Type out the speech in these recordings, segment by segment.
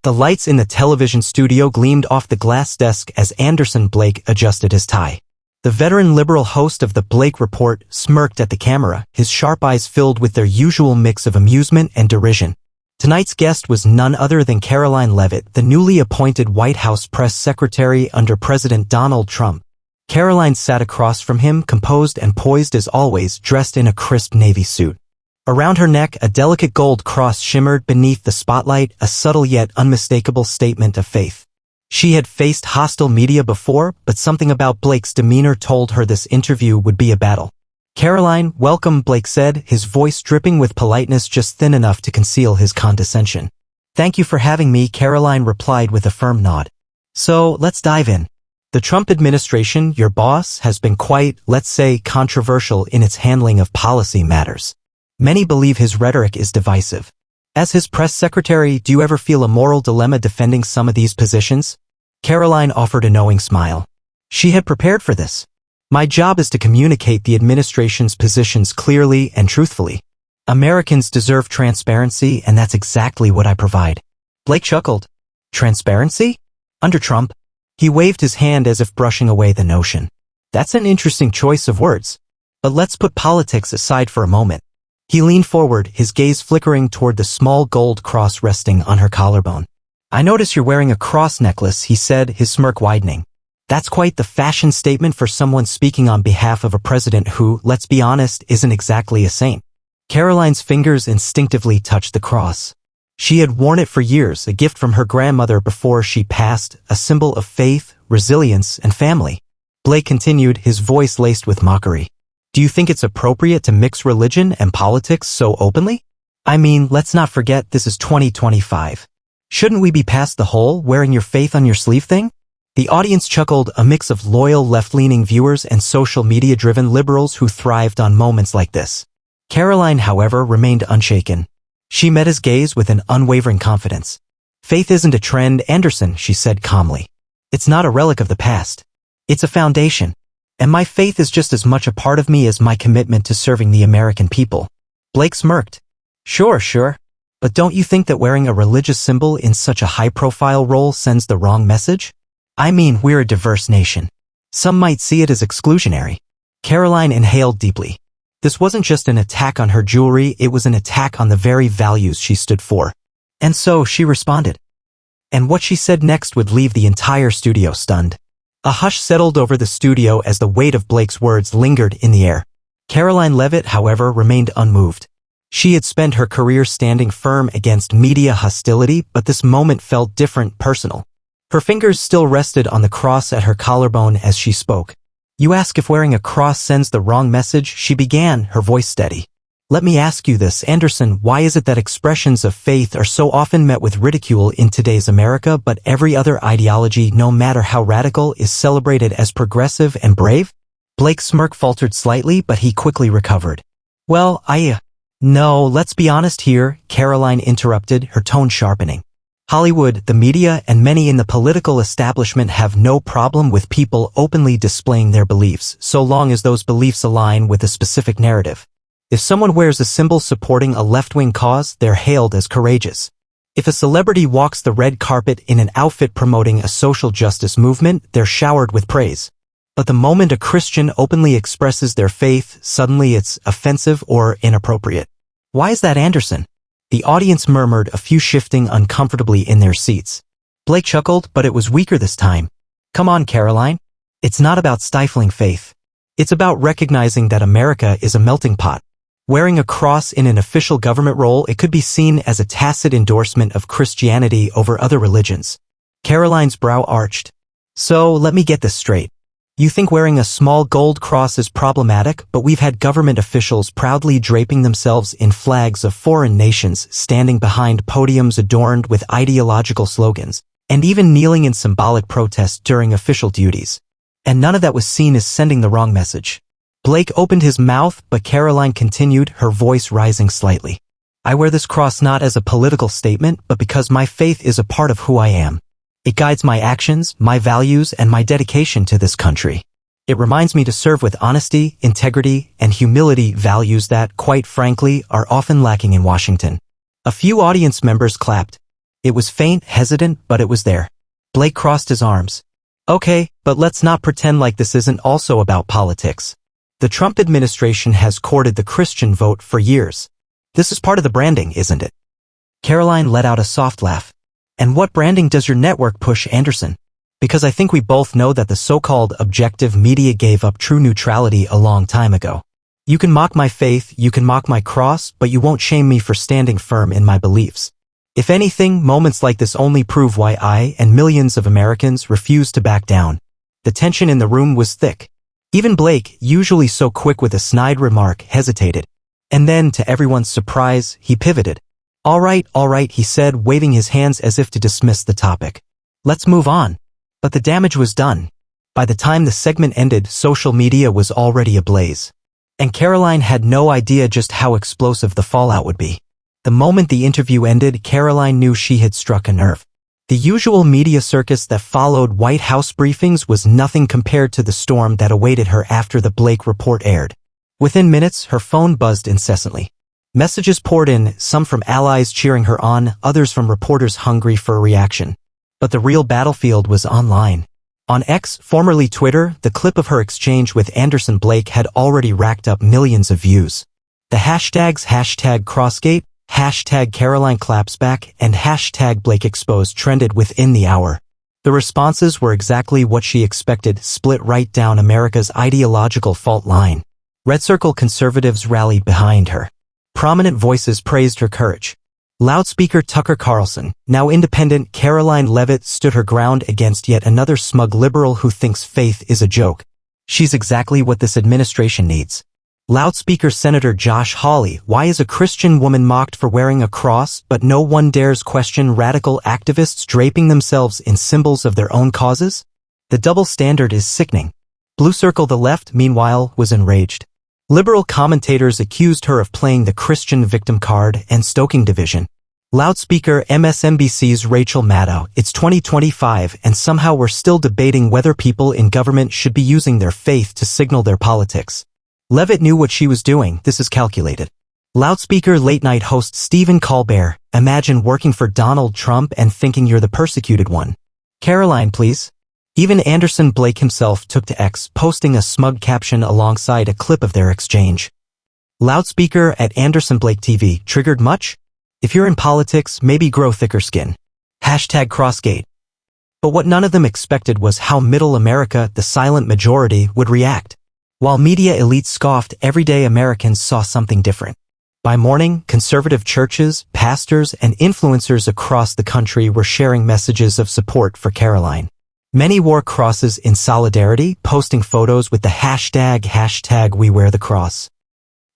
The lights in the television studio gleamed off the glass desk as Anderson Blake adjusted his tie. The veteran liberal host of the Blake Report smirked at the camera, his sharp eyes filled with their usual mix of amusement and derision. Tonight's guest was none other than Karoline Leavitt, the newly appointed White House press secretary under President Donald Trump. Karoline sat across from him, composed and poised as always, dressed in a crisp navy suit. Around her neck, a delicate gold cross shimmered beneath the spotlight, a subtle yet unmistakable statement of faith. She had faced hostile media before, but something about Blake's demeanor told her this interview would be a battle. "Karoline, welcome," Blake said, his voice dripping with politeness just thin enough to conceal his condescension. "Thank you for having me," Karoline replied with a firm nod. "So, let's dive in. The Trump administration, your boss, has been quite, let's say, controversial in its handling of policy matters. Many believe his rhetoric is divisive. As his press secretary, do you ever feel a moral dilemma defending some of these positions?" Karoline offered a knowing smile. She had prepared for this. "My job is to communicate the administration's positions clearly and truthfully. Americans deserve transparency, and that's exactly what I provide." Blake chuckled. "Transparency? Under Trump?" He waved his hand as if brushing away the notion. "That's an interesting choice of words. But let's put politics aside for a moment." He leaned forward, his gaze flickering toward the small gold cross resting on her collarbone. "I notice you're wearing a cross necklace," he said, his smirk widening. "That's quite the fashion statement for someone speaking on behalf of a president who, let's be honest, isn't exactly a saint." Karoline's fingers instinctively touched the cross. She had worn it for years, a gift from her grandmother before she passed, a symbol of faith, resilience, and family. Blake continued, his voice laced with mockery. "Do you think it's appropriate to mix religion and politics so openly? I mean, let's not forget this is 2025. Shouldn't we be past the whole wearing your faith on your sleeve thing?" The audience chuckled, a mix of loyal left-leaning viewers and social media-driven liberals who thrived on moments like this. Karoline, however, remained unshaken. She met his gaze with an unwavering confidence. "Faith isn't a trend, Anderson," she said calmly. "It's not a relic of the past. It's a foundation. And my faith is just as much a part of me as my commitment to serving the American people." Blake smirked. Sure. But don't you think that wearing a religious symbol in such a high-profile role sends the wrong message? I mean, we're a diverse nation. Some might see it as exclusionary." Karoline inhaled deeply. This wasn't just an attack on her jewelry, it was an attack on the very values she stood for. And so she responded. And what she said next would leave the entire studio stunned. A hush settled over the studio as the weight of Blake's words lingered in the air. Karoline Leavitt, however, remained unmoved. She had spent her career standing firm against media hostility, but this moment felt different, personal. Her fingers still rested on the cross at her collarbone as she spoke. "You ask if wearing a cross sends the wrong message," she began, her voice steady. "Let me ask you this, Anderson, why is it that expressions of faith are so often met with ridicule in today's America, but every other ideology, no matter how radical, is celebrated as progressive and brave?" Blake's smirk faltered slightly, but he quickly recovered. "Well, No, let's be honest here," Karoline interrupted, her tone sharpening. "Hollywood, the media, and many in the political establishment have no problem with people openly displaying their beliefs, so long as those beliefs align with a specific narrative. If someone wears a symbol supporting a left-wing cause, they're hailed as courageous. If a celebrity walks the red carpet in an outfit promoting a social justice movement, they're showered with praise. But the moment a Christian openly expresses their faith, suddenly it's offensive or inappropriate. Why is that, Anderson?" The audience murmured, a few shifting uncomfortably in their seats. Blake chuckled, but it was weaker this time. "Come on, Karoline. It's not about stifling faith. It's about recognizing that America is a melting pot. Wearing a cross in an official government role, it could be seen as a tacit endorsement of Christianity over other religions." Karoline's brow arched. "So, let me get this straight. You think wearing a small gold cross is problematic, but we've had government officials proudly draping themselves in flags of foreign nations, standing behind podiums adorned with ideological slogans, and even kneeling in symbolic protest during official duties. And none of that was seen as sending the wrong message." Blake opened his mouth, but Karoline continued, her voice rising slightly. "I wear this cross not as a political statement, but because my faith is a part of who I am. It guides my actions, my values, and my dedication to this country. It reminds me to serve with honesty, integrity, and humility, values that, quite frankly, are often lacking in Washington." A few audience members clapped. It was faint, hesitant, but it was there. Blake crossed his arms. Okay, but let's not pretend like this isn't also about politics. The Trump administration has courted the Christian vote for years. This is part of the branding, isn't it? Karoline let out a soft laugh. And what branding does your network push, Anderson? Because I think we both know that the so-called objective media gave up true neutrality a long time ago. You can mock my faith, you can mock my cross, but you won't shame me for standing firm in my beliefs. If anything, moments like this only prove why I and millions of Americans refuse to back down. The tension in the room was thick. Even Blake, usually so quick with a snide remark, hesitated. And then, to everyone's surprise, he pivoted. All right, he said, waving his hands as if to dismiss the topic. Let's move on. But the damage was done. By the time the segment ended, social media was already ablaze. And Karoline had no idea just how explosive the fallout would be. The moment the interview ended, Karoline knew she had struck a nerve. The usual media circus that followed White House briefings was nothing compared to the storm that awaited her after the Blake report aired. Within minutes, her phone buzzed incessantly. Messages poured in, some from allies cheering her on, others from reporters hungry for a reaction. But the real battlefield was online. On X, formerly Twitter, the clip of her exchange with Anderson Blake had already racked up millions of views. The hashtags #Crossgate, #Karoline Clapsback, and #BlakeExposed trended within the hour. The responses were exactly what she expected, split right down America's ideological fault line. Red Circle conservatives rallied behind her. Prominent voices praised her courage. Loudspeaker Tucker Carlson, now independent Karoline Leavitt, stood her ground against yet another smug liberal who thinks faith is a joke. She's exactly what this administration needs. Loudspeaker Senator Josh Hawley, why is a Christian woman mocked for wearing a cross, but no one dares question radical activists draping themselves in symbols of their own causes? The double standard is sickening. Blue Circle the left, meanwhile, was enraged. Liberal commentators accused her of playing the Christian victim card and stoking division. Loudspeaker MSNBC's Rachel Maddow, it's 2025 and somehow we're still debating whether people in government should be using their faith to signal their politics. Leavitt knew what she was doing, this is calculated. Loudspeaker late-night host Stephen Colbert, imagine working for Donald Trump and thinking you're the persecuted one. Karoline, please. Even Anderson Blake himself took to X, posting a smug caption alongside a clip of their exchange. Loudspeaker at Anderson Blake TV, triggered much? If you're in politics, maybe grow thicker skin. #Crossgate. But what none of them expected was how middle America, the silent majority, would react. While media elites scoffed, everyday Americans saw something different. By morning, conservative churches, pastors, and influencers across the country were sharing messages of support for Karoline. Many wore crosses in solidarity, posting photos with the hashtag #WeWearTheCross.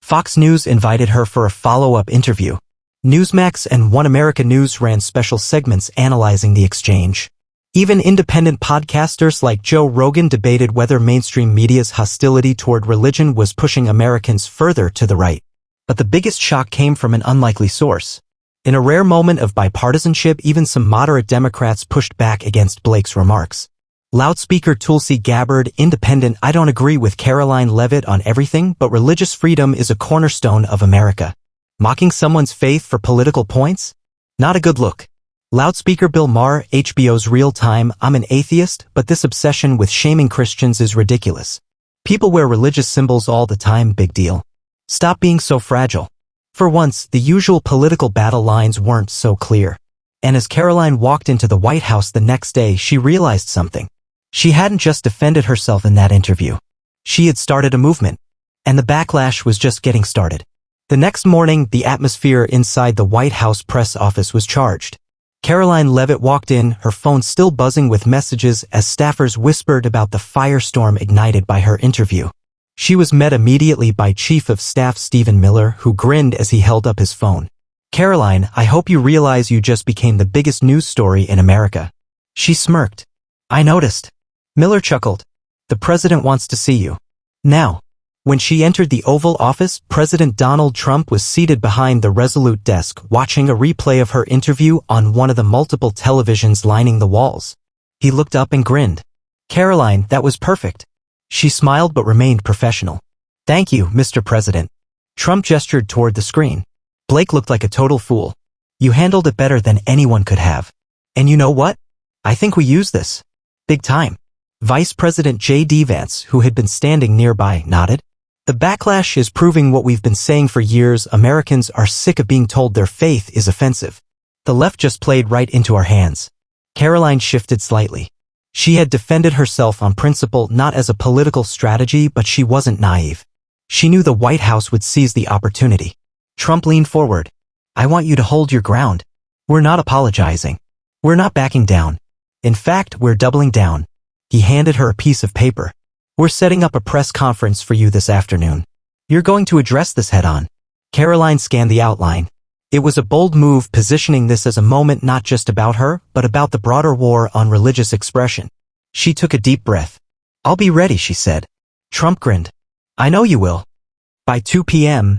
Fox News invited her for a follow-up interview. Newsmax and One America News ran special segments analyzing the exchange. Even independent podcasters like Joe Rogan debated whether mainstream media's hostility toward religion was pushing Americans further to the right. But the biggest shock came from an unlikely source. In a rare moment of bipartisanship, even some moderate Democrats pushed back against Blake's remarks. Loudspeaker Tulsi Gabbard, independent, I don't agree with Karoline Leavitt on everything, but religious freedom is a cornerstone of America. Mocking someone's faith for political points? Not a good look. Loudspeaker Bill Maher, HBO's Real Time, I'm an atheist, but this obsession with shaming Christians is ridiculous. People wear religious symbols all the time, big deal. Stop being so fragile. For once, the usual political battle lines weren't so clear. And as Karoline walked into the White House the next day, she realized something. She hadn't just defended herself in that interview. She had started a movement. And the backlash was just getting started. The next morning, the atmosphere inside the White House press office was charged. Karoline Leavitt walked in, her phone still buzzing with messages as staffers whispered about the firestorm ignited by her interview. She was met immediately by Chief of Staff Stephen Miller, who grinned as he held up his phone. Karoline, I hope you realize you just became the biggest news story in America. She smirked. I noticed. Miller chuckled. The president wants to see you. Now. When she entered the Oval Office, President Donald Trump was seated behind the Resolute desk, watching a replay of her interview on one of the multiple televisions lining the walls. He looked up and grinned. Karoline, that was perfect. She smiled but remained professional. Thank you, Mr. President. Trump gestured toward the screen. Blake looked like a total fool. You handled it better than anyone could have. And you know what? I think we use this. Big time. Vice President J.D. Vance, who had been standing nearby, nodded. The backlash is proving what we've been saying for years. Americans are sick of being told their faith is offensive. The left just played right into our hands. Karoline shifted slightly. She had defended herself on principle, not as a political strategy, but she wasn't naive. She knew the White House would seize the opportunity. Trump leaned forward. I want you to hold your ground. We're not apologizing. We're not backing down. In fact, we're doubling down. He handed her a piece of paper. We're setting up a press conference for you this afternoon. You're going to address this head-on. Karoline scanned the outline. It was a bold move, positioning this as a moment not just about her, but about the broader war on religious expression. She took a deep breath. I'll be ready, she said. Trump grinned. I know you will. By 2 p.m.,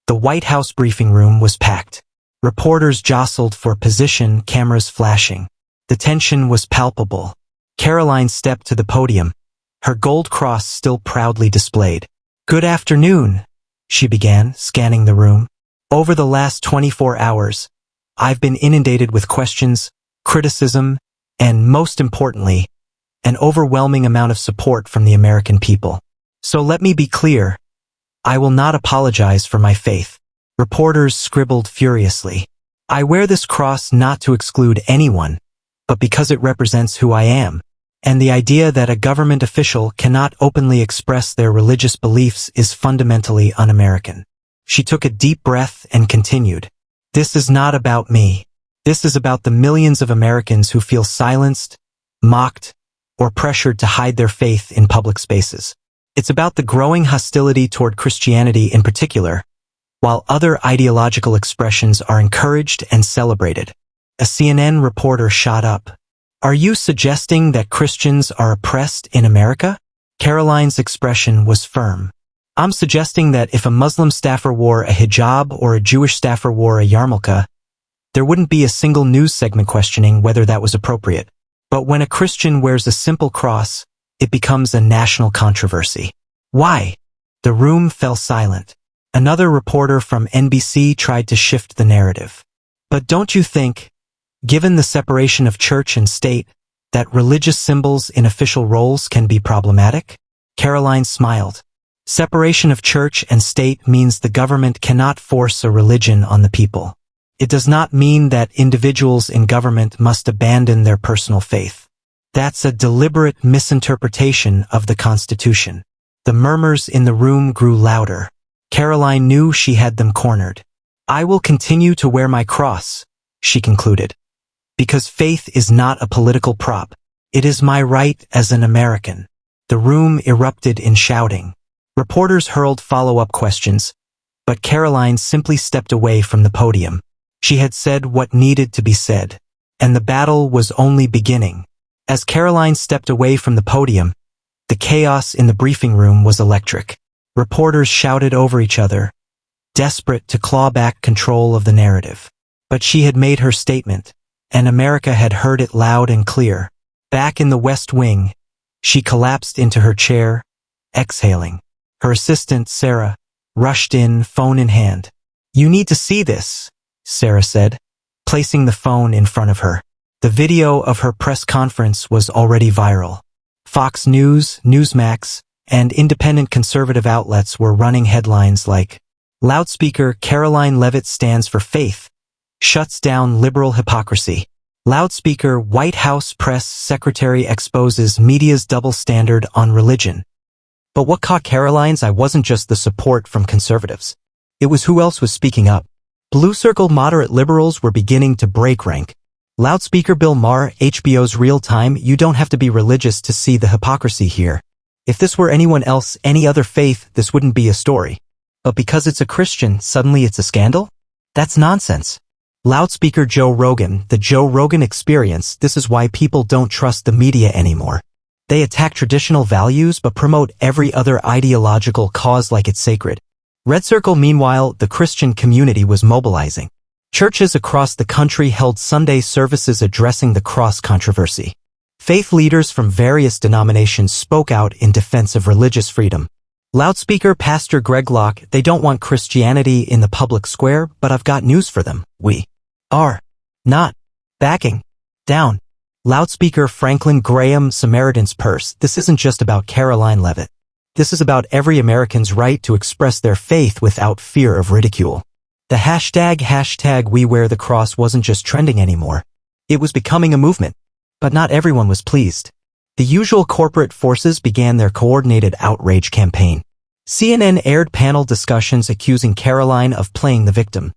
the White House briefing room was packed. Reporters jostled for position, cameras flashing. The tension was palpable. Karoline stepped to the podium, her gold cross still proudly displayed. Good afternoon, she began, scanning the room. Over the last 24 hours, I've been inundated with questions, criticism, and most importantly, an overwhelming amount of support from the American people. So let me be clear. I will not apologize for my faith. Reporters scribbled furiously. I wear this cross not to exclude anyone, but because it represents who I am. And the idea that a government official cannot openly express their religious beliefs is fundamentally un-American. She took a deep breath and continued. This is not about me. This is about the millions of Americans who feel silenced, mocked, or pressured to hide their faith in public spaces. It's about the growing hostility toward Christianity in particular, while other ideological expressions are encouraged and celebrated. A CNN reporter shot up. Are you suggesting that Christians are oppressed in America? Karoline's expression was firm. I'm suggesting that if a Muslim staffer wore a hijab or a Jewish staffer wore a yarmulke, there wouldn't be a single news segment questioning whether that was appropriate. But when a Christian wears a simple cross, it becomes a national controversy. Why? The room fell silent. Another reporter from NBC tried to shift the narrative. But don't you think, given the separation of church and state, that religious symbols in official roles can be problematic? Karoline smiled. Separation of church and state means the government cannot force a religion on the people. It does not mean that individuals in government must abandon their personal faith. That's a deliberate misinterpretation of the Constitution. The murmurs in the room grew louder. Karoline knew she had them cornered. I will continue to wear my cross, she concluded. Because faith is not a political prop. It is my right as an American. The room erupted in shouting. Reporters hurled follow-up questions, but Karoline simply stepped away from the podium. She had said what needed to be said, and the battle was only beginning. As Karoline stepped away from the podium, the chaos in the briefing room was electric. Reporters shouted over each other, desperate to claw back control of the narrative. But she had made her statement, and America had heard it loud and clear. Back in the West Wing, she collapsed into her chair, exhaling. Her assistant, Sarah, rushed in, phone in hand. You need to see this, Sarah said, placing the phone in front of her. The video of her press conference was already viral. Fox News, Newsmax, and independent conservative outlets were running headlines like, Loudspeaker Karoline Leavitt stands for faith, shuts down liberal hypocrisy. Loudspeaker White House press secretary exposes media's double standard on religion. But what caught Karoline's eye wasn't just the support from conservatives. It was who else was speaking up. Blue Circle moderate liberals were beginning to break rank. Loudspeaker Bill Maher, HBO's Real Time, you don't have to be religious to see the hypocrisy here. If this were anyone else, any other faith, this wouldn't be a story. But because it's a Christian, suddenly it's a scandal? That's nonsense. Loudspeaker Joe Rogan, the Joe Rogan Experience, this is why people don't trust the media anymore. They attack traditional values but promote every other ideological cause like it's sacred. Red Circle, meanwhile, the Christian community was mobilizing. Churches across the country held Sunday services addressing the cross controversy. Faith leaders from various denominations spoke out in defense of religious freedom. Loudspeaker Pastor Greg Locke, they don't want Christianity in the public square, but I've got news for them. are not backing down. Loudspeaker Franklin Graham Samaritan's Purse. This isn't just about Karoline Leavitt. This is about every American's right to express their faith without fear of ridicule. The hashtag We Wear the Cross wasn't just trending anymore. It was becoming a movement. But not everyone was pleased. The usual corporate forces began their coordinated outrage campaign. CNN aired panel discussions accusing Karoline of playing the victim.